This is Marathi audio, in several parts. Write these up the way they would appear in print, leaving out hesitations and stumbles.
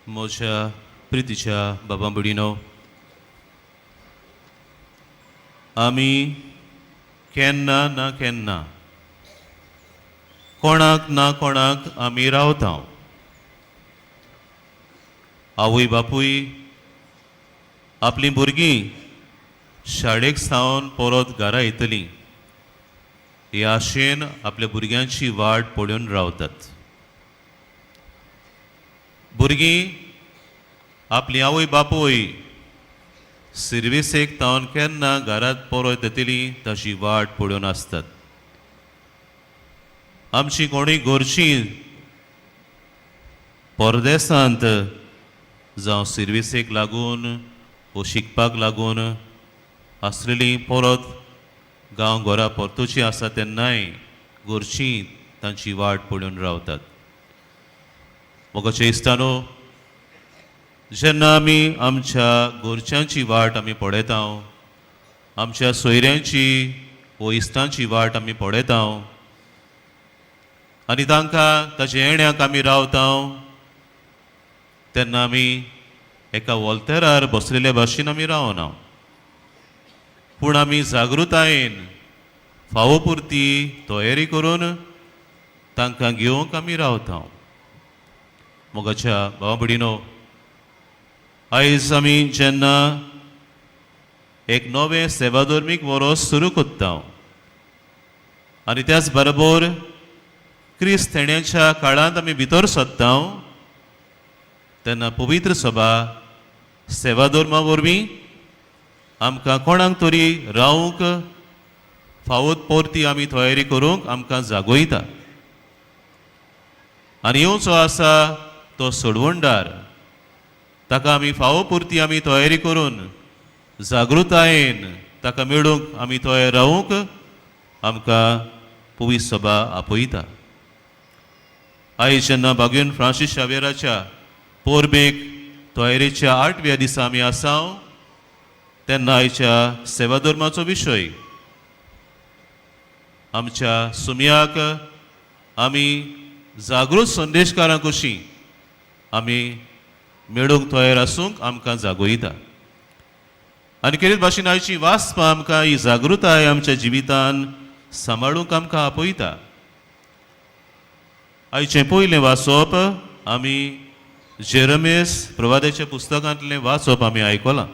म्हज्या प्रितीच्या बाबा भयणीनो, आमी केन्ना ना केन्ना कोणाक ना कोणाक आमी रावता. आवय बापूय आपलीं भुरगीं शाळेक सावन परत घरा येतलीं हे आशेन आपल्या भुरग्यांची वाट पळोवन रावतात. भुरगीं आपली आवय बापूय सर्विसेक तावन केन्ना घरांत परत येतलीं ताची वाट पळोवन आसतात. आमची कोणूय घरचीं परदेसांत जावं सर्विसेक लागून व शिकपाक लागून आसलेलीं परत गांव घरा परतुचीं आसा तेन्नाय घरचीं तांची वाट पळोवन रावतात. मोगाचें इश्टानो, जेन्ना आमी आमच्या घरच्यांची वाट आमी पळयता, आमच्या सोयऱ्यांची व इश्टांची वाट आमी पळयता आनी तांकां ताच्या येण्याक आमी रावता, तेन्ना आमी एका वॉल्तेरार बसलेल्या भाशेन आमी रावना, पूण आमी जागृतायेन फावो पुरती तयारी करून तांकां घेवंक आमी रावता. मोगाच्या भावा भयणीनो, आयज आमी जेन्ना एक नवें सेवाधर्मीक वरोस सुरू करता आनी त्याच बरोबर क्रिस्त येण्याच्या काळांत आमी भितर सरता, तेन्ना पवित्र सभा सेवाधर्मा वरवीं आमकां कोणाक तरी रावूंक फावो परती आमी तयारी करूंक आमकां जागोयता. आनी ह्यो जो आसा तो सोडवणदार, ताका आमी फावो पुरती आमी तयारी करून जागृतायेन ताका मेळूंक आमी तयार रावूंक आमकां पवित्र सभा आपयता. आयज जेन्ना भाग्यून फ्रांसीस शावेराच्या पोरबेक तयारेच्या 8व्या दिसा आमी आसा, तेन्ना आयच्या सेवाधर्माचो विशय आमच्या सुमयाक आमी जागृत संदेशकारां कशीं आमी मेळूंक तयार आसूंक आमकां जागोयता. आनी कितें भाशेन आयची वाचपां आमकां ही जागृताय आमच्या जिवितान सांबाळूंक आमकां आपयता. आयचें पयलें वाचप आमी जेरमेस प्रवाद्याच्या पुस्तकांतलें वाचप आमी आयकलां.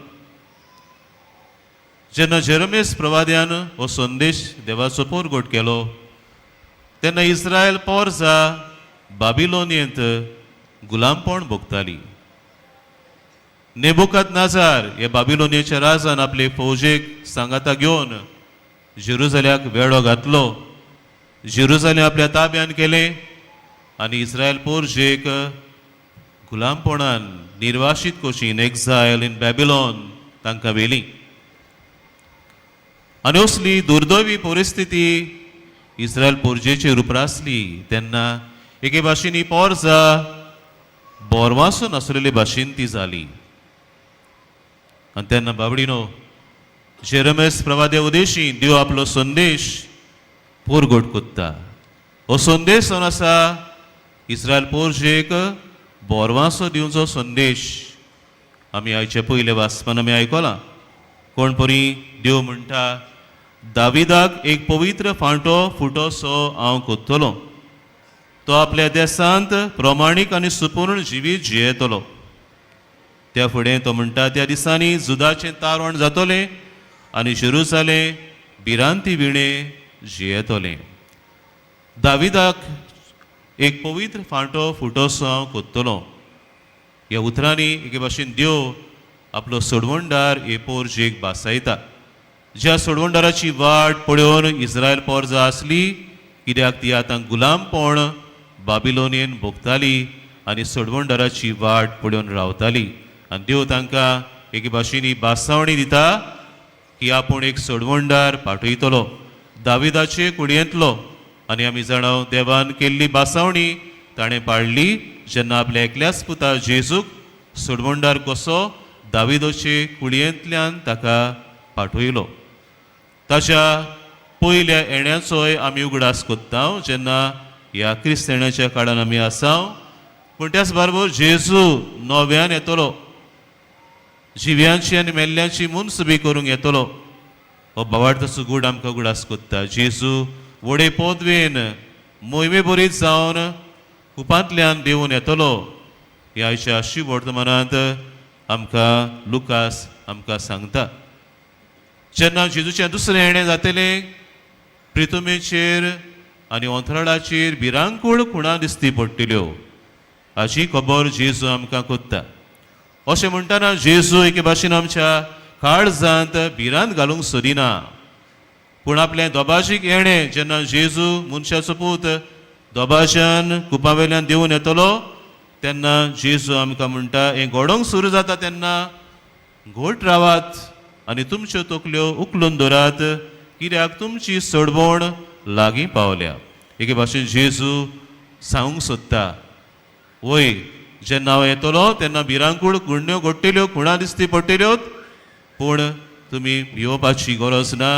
जेन्ना जेरमेस प्रवाद्यान हो संदेश देवाचो परगट केलो, तेन्ना इस्रायल पोरजा बाबिलोनियेंत गुलामपण भोगताली. नेबुकदनेझार हे बाबिलोनियेच्या राजान आपले फौजेक सांगाता घेवन जेरुसलेमाक वेढो घातलो. जेरुसलेम आपल्या ताब्यान केलें आनी इस्रायल पोरजेक गुलामपणान निर्वाशीत कशीन एक्झायल इन बॅबिलोन तांकां व्हेली. आनी असली दुर्दैवी परिस्थिती इस्रायल पोरजेचेर उप्रासली तेन्ना एके भाशेन ही पोरजा बोरवासून आसलेले भाशेन ती जाली. आनी तेन्ना बाबडीनो, जेरमेस प्रवाद्या उदेशी देव आपलो संदेश परगट कोत्ता. हो संदेश जावन आसा इस्रायल पोरजेक बोरवासो दिवचो संदेश. आमी आयचे पयले वाचपान आमी आयकलां, कोण परी देव म्हणटा, दाविदाक एक पवित्र फांटो फुटोसो हांव कोत्तलो. तो आपल्या देसांत प्रमाणीक आनी सुपूर्ण जिवीत जियेतलो. त्या फुडें तो म्हणटा, त्या दिसांनी जुदाचें तारण जातोलें आनी जेरुसलेम भिरांती विणे जियेतोलें. दाविदाक एक पवित्र फांटो फुटोसो हांव कोत्तलो. ह्या उतरांनी एके भाशेन देव आपलो सोडवणदार हे पोरजेक बासायता. ज्या सोडवणदाराची वाट पळोवन इस्रायल पोरजा आसली, कित्याक ती आतां गुलामपण बाबिलोनियेन भोगताली आनी सोडवणदाराची वाट पळोवन रावताली. आनी देव तांकां एके भाशेन ही बासावणी दिता की आपूण एक सोडवणदार पाठयतलो दाविदाचे कुडयेंतलो. आनी आमी जाणाव देवान केल्ली बासावणी ताणें पाळली जेन्ना आपल्या एकल्याच पुता जेजूक सोडवणदार कसो दाविदाचे कुडयेंतल्यान ताका पाठयलो. ताच्या पयल्या येण्याचोय आमी उगडास कोत्ता जेन्ना ह्या क्रिस्त येण्याच्या काळान आमी आसा, पूण त्याच बरोबर जेजू नव्यान येतलो, जिव्यांची आनी मेल्ल्यांची मुन्स बी करूंक येतलो. हो भवार्थाचो गूड आमकां उगडास कोत्ता. जेजू व्हडे पोदवेन मोहिमे बरीत जावन कुपांतल्यान देंवून येतलो. ह्या आयच्या शुभ वर्तमानांत आमकां लुकास आमकां सांगता. जेन्ना जेजूचें दुसरें येणें जातलें, प्रितुमेचेर आनी अंतराळाचेर भिरांकूळ खुणां दिसती पडटल्यो हाची खबर जेजू आमकां कोत्ता. अशें म्हणटाना जेजू एके भाशेन आमच्या काळजांत भिरांत घालूंक सोदिना, पूण आपलें दोबाशीक येणें जेन्ना जेजू मनशाचो पूत दोबाशान कुपावेल्यान देंवून येतलो तेन्ना जेजू आमकां म्हणटा, हें घडोवंक सुरू जाता तेन्ना घोट रावात आनी तुमच्यो तकल्यो उखलून दवरात, कित्याक तुमची सोडवण लागीं पावल्या. एके भाशेन जेजू सांगूंक सोदता, वय जेन्ना हांव येतलो तेन्ना भिरांकूळ गुण्यो घडटल्यो, खुणां दिसती पडटल्योत, पूण तुमी येवपाची गरज ना,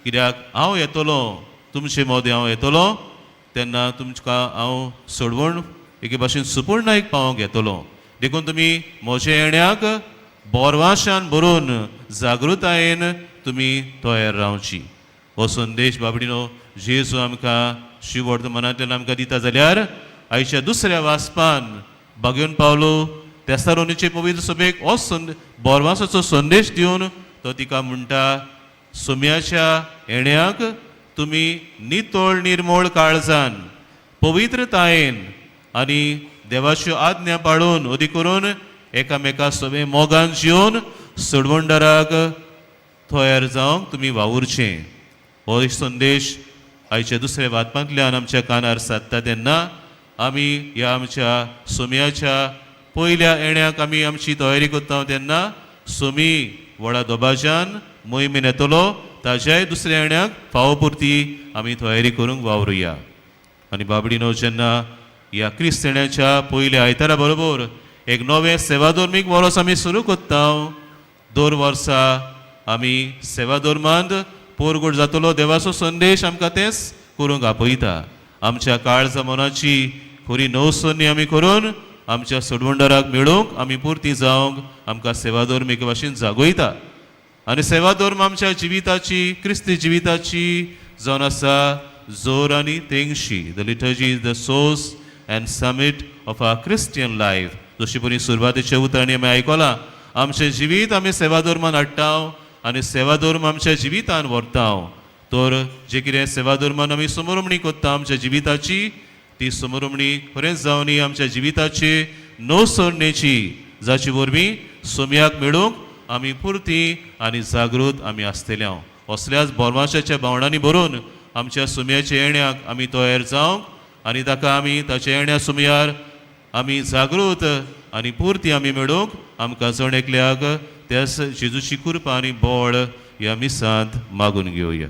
कित्याक हांव येतलो, तुमचे मोदें हांव येतलो तेन्ना तुमकां हांव सोडवण एके भाशेन सुपूर्णायक पावोंक येतलो. देखून तुमी म्हज्या येण्याक बोरवाशान भरून जागृतायेन तुमी तयार रावची. हो संदेश बाबडीनो जेजू आमकां शिव वर्तमानांतल्यान आमकां दिता जाल्यार आयच्या दुसऱ्या वाचपान बागेवन पावलो तेसारोनीचे पवित्र सभेक हो बोरवासाचो संदेश दिवन तो तिका म्हणटा, सोम्याच्या येण्याक तुमी नितळ निर्मळ काळजान पवित्रतायेन आनी देवाच्यो आज्ञा पाळून अदी करून एकामेका सवे मोगान जिवन सोडवणदाराक तयार जावंक तुमी वावुरचें. हो संदेश आयच्या दुसऱ्या वाचपांतल्यान आमच्या कानार सादता तेन्ना आमी ह्या आमच्या सोम्याच्या पयल्या येण्याक आमी आमची तयारी करता तेन्ना सोमी व्हडा दोबाज्यान मोहिमेन येतलो, ताज्याय दुसऱ्या येण्याक फावो पुरती आमी तयारी करूंक वावरुया. आनी बाबडीनो जेन्ना ह्या क्रिस्त येण्याच्या पयल्या आयतारा बरोबर एक नवें सेवा धर्मीक वर्स आमी सुरू करता. दर वर्सा आमी सेवा धर्मांत पोरगोड जातलो देवाचो संदेश आमकां तेंच करूंक आपयता. आमच्या काळजा मनाची खरी नवसोनी आमी करून आमच्या सोडवणदाराक मेळोवंक आमी पुर्ती जावंक आमकां सेवा धर्म एके भाशेन जागोयता. आनी सेवा धर्म आमच्या जिविताची, क्रिस्ती जिविताची जावन आसा जोर आनी तेंगशी. The liturgy is the source and summit of our Christian life. जशी परी सुरवातेच्या उतरांनी आमी आयकलां, आमचें जिवीत आमी सेवा धर्मान हाडटा आनी सेवा धर्म आमच्या जिवितान व्हरता. तर जे कितें सेवा धर्मान आमी समोरमणी करता आमच्या जिविताची, ती समोरमणी खरेंच जावनी आमच्या जिविताची नवसरणेची, जाचे वरवीं सोम्याक मेळूंक आमी पुर्ती आनी जागृत आमी आसतल्या. असल्याच बोरमाशाच्या भावनांनी भरून आमच्या सोम्याच्या येण्याक आमी तयार जावंक आनी ताका आमी ताच्या येण्या सोमयार आमी जागृत आनी पुर्ती आमी मेळूंक आमकां जण एकल्याक त्याच जेजूची कृपा आनी बोळ ह्या मिसांत मागून घेवया.